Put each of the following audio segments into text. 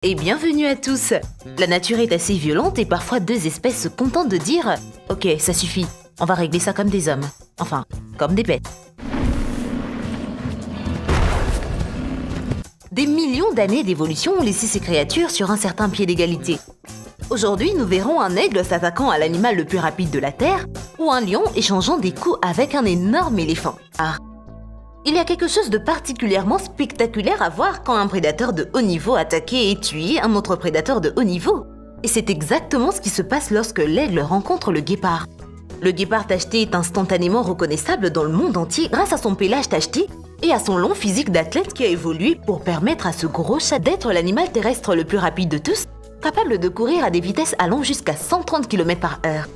Et bienvenue à tous. La nature est assez violente et parfois deux espèces se contentent de dire « Ok, ça suffit, on va régler ça comme des hommes. Enfin, comme des bêtes. » Des millions d'années d'évolution ont laissé ces créatures sur un certain pied d'égalité. Aujourd'hui, nous verrons un aigle s'attaquant à l'animal le plus rapide de la Terre ou un lion échangeant des coups avec un énorme éléphant. Il y a quelque chose de particulièrement spectaculaire à voir quand un prédateur de haut niveau attaque et tue un autre prédateur de haut niveau. Et c'est exactement ce qui se passe lorsque l'aigle rencontre le guépard. Le guépard tacheté est instantanément reconnaissable dans le monde entier grâce à son pelage tacheté et à son long physique d'athlète qui a évolué pour permettre à ce gros chat d'être l'animal terrestre le plus rapide de tous, capable de courir à des vitesses allant jusqu'à 130 km/h.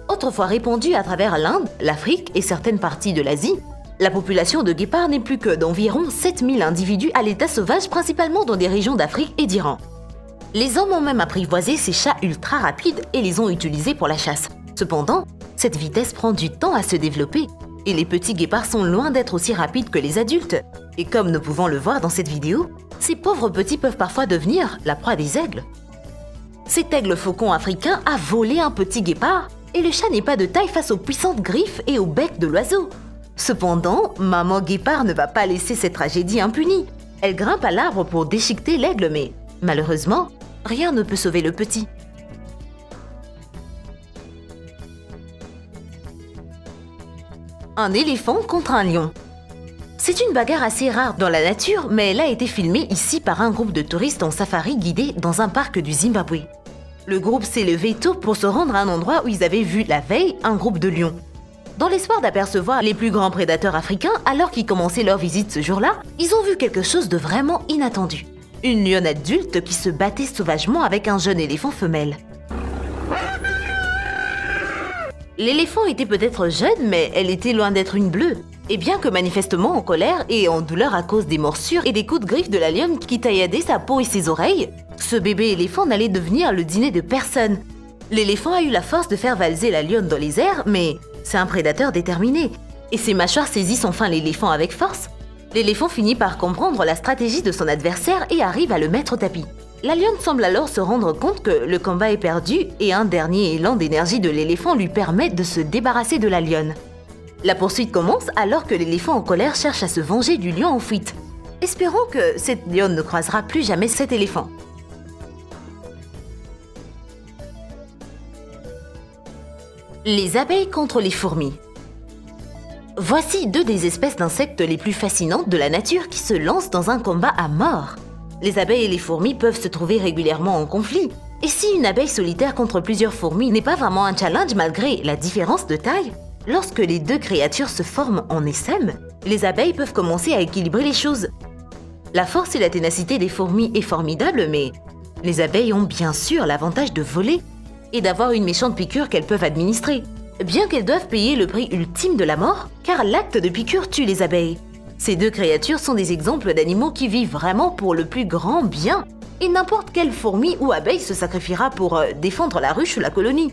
Autrefois répandue à travers l'Inde, l'Afrique et certaines parties de l'Asie, la population de guépards n'est plus que d'environ 7000 individus à l'état sauvage, principalement dans des régions d'Afrique et d'Iran. Les hommes ont même apprivoisé ces chats ultra rapides et les ont utilisés pour la chasse. Cependant, cette vitesse prend du temps à se développer et les petits guépards sont loin d'être aussi rapides que les adultes. Et comme nous pouvons le voir dans cette vidéo, ces pauvres petits peuvent parfois devenir la proie des aigles. Cet aigle faucon africain a volé un petit guépard et le chat n'est pas de taille face aux puissantes griffes et au bec de l'oiseau. Cependant, maman guépard ne va pas laisser cette tragédie impunie. Elle grimpe à l'arbre pour déchiqueter l'aigle, mais malheureusement, rien ne peut sauver le petit. Un éléphant contre un lion. C'est une bagarre assez rare dans la nature, mais elle a été filmée ici par un groupe de touristes en safari guidé dans un parc du Zimbabwe. Le groupe s'est levé tôt pour se rendre à un endroit où ils avaient vu la veille un groupe de lions. Dans l'espoir d'apercevoir les plus grands prédateurs africains alors qu'ils commençaient leur visite ce jour-là, ils ont vu quelque chose de vraiment inattendu. Une lionne adulte qui se battait sauvagement avec un jeune éléphant femelle. L'éléphant était peut-être jeune, mais elle était loin d'être une bleue. Et bien que manifestement en colère et en douleur à cause des morsures et des coups de griffe de la lionne qui tailladait sa peau et ses oreilles, ce bébé éléphant n'allait devenir le dîner de personne. L'éléphant a eu la force de faire valser la lionne dans les airs, mais c'est un prédateur déterminé. Et ses mâchoires saisissent enfin l'éléphant avec force. L'éléphant finit par comprendre la stratégie de son adversaire et arrive à le mettre au tapis. La lionne semble alors se rendre compte que le combat est perdu et un dernier élan d'énergie de l'éléphant lui permet de se débarrasser de la lionne. La poursuite commence alors que l'éléphant en colère cherche à se venger du lion en fuite. Espérons que cette lionne ne croisera plus jamais cet éléphant. Les abeilles contre les fourmis. Voici deux des espèces d'insectes les plus fascinantes de la nature qui se lancent dans un combat à mort. Les abeilles et les fourmis peuvent se trouver régulièrement en conflit. Et si une abeille solitaire contre plusieurs fourmis n'est pas vraiment un challenge malgré la différence de taille, lorsque les deux créatures se forment en essaim, les abeilles peuvent commencer à équilibrer les choses. La force et la ténacité des fourmis est formidable, mais les abeilles ont bien sûr l'avantage de voler et d'avoir une méchante piqûre qu'elles peuvent administrer, bien qu'elles doivent payer le prix ultime de la mort, car l'acte de piqûre tue les abeilles. Ces deux créatures sont des exemples d'animaux qui vivent vraiment pour le plus grand bien, et n'importe quelle fourmi ou abeille se sacrifiera pour défendre la ruche ou la colonie.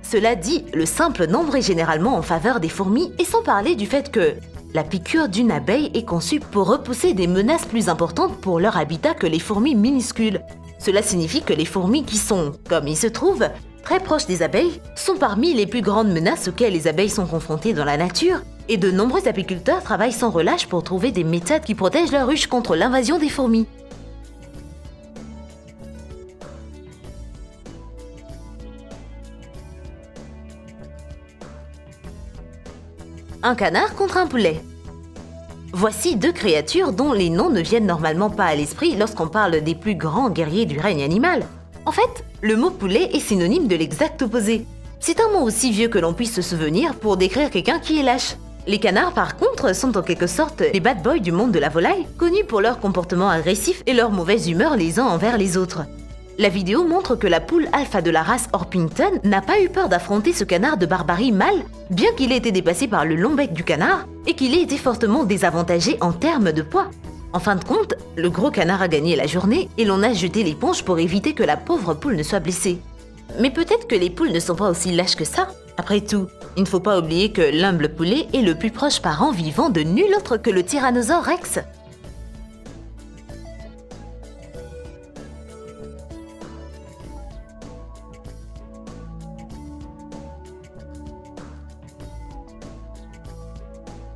Cela dit, le simple nombre est généralement en faveur des fourmis, et sans parler du fait que la piqûre d'une abeille est conçue pour repousser des menaces plus importantes pour leur habitat que les fourmis minuscules. Cela signifie que les fourmis qui sont, comme il se trouve, très proches des abeilles, sont parmi les plus grandes menaces auxquelles les abeilles sont confrontées dans la nature, et de nombreux apiculteurs travaillent sans relâche pour trouver des méthodes qui protègent leur ruche contre l'invasion des fourmis. Un canard contre un poulet. Voici deux créatures dont les noms ne viennent normalement pas à l'esprit lorsqu'on parle des plus grands guerriers du règne animal. En fait, le mot poulet est synonyme de l'exact opposé. C'est un mot aussi vieux que l'on puisse se souvenir pour décrire quelqu'un qui est lâche. Les canards, par contre, sont en quelque sorte les bad boys du monde de la volaille, connus pour leur comportement agressif et leur mauvaise humeur les uns envers les autres. La vidéo montre que la poule alpha de la race Orpington n'a pas eu peur d'affronter ce canard de barbarie mâle, bien qu'il ait été dépassé par le long bec du canard et qu'il ait été fortement désavantagé en termes de poids. En fin de compte, le gros canard a gagné la journée et l'on a jeté l'éponge pour éviter que la pauvre poule ne soit blessée. Mais peut-être que les poules ne sont pas aussi lâches que ça. Après tout, il ne faut pas oublier que l'humble poulet est le plus proche parent vivant de nul autre que le Tyrannosaure Rex.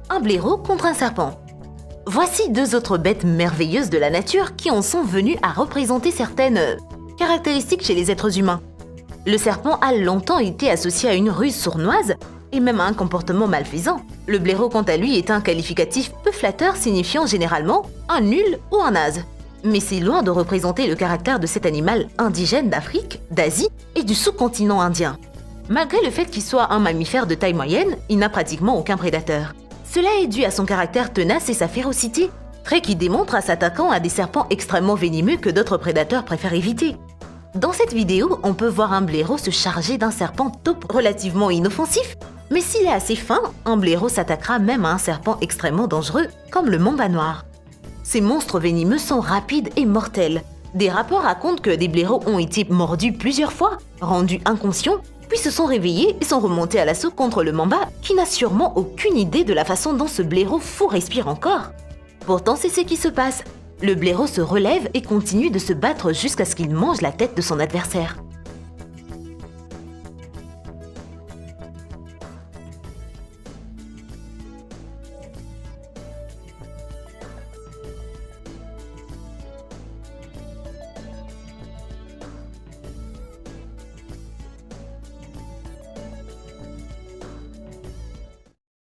un blaireau contre un serpent. Voici deux autres bêtes merveilleuses de la nature qui en sont venues à représenter certaines caractéristiques chez les êtres humains. Le serpent a longtemps été associé à une ruse sournoise et même à un comportement malfaisant. Le blaireau, quant à lui, est un qualificatif peu flatteur signifiant généralement un nul ou un naze. Mais c'est loin de représenter le caractère de cet animal indigène d'Afrique, d'Asie et du sous-continent indien. Malgré le fait qu'il soit un mammifère de taille moyenne, il n'a pratiquement aucun prédateur. Cela est dû à son caractère tenace et sa férocité, trait qui démontre à s'attaquant à des serpents extrêmement venimeux que d'autres prédateurs préfèrent éviter. Dans cette vidéo, on peut voir un blaireau se charger d'un serpent taupe relativement inoffensif, mais s'il est assez fin, un blaireau s'attaquera même à un serpent extrêmement dangereux, comme le mamba noir. Ces monstres venimeux sont rapides et mortels. Des rapports racontent que des blaireaux ont été mordus plusieurs fois, rendus inconscients, puis se sont réveillés et sont remontés à l'assaut contre le mamba, qui n'a sûrement aucune idée de la façon dont ce blaireau fou respire encore. Pourtant, c'est ce qui se passe. Le blaireau se relève et continue de se battre jusqu'à ce qu'il mange la tête de son adversaire.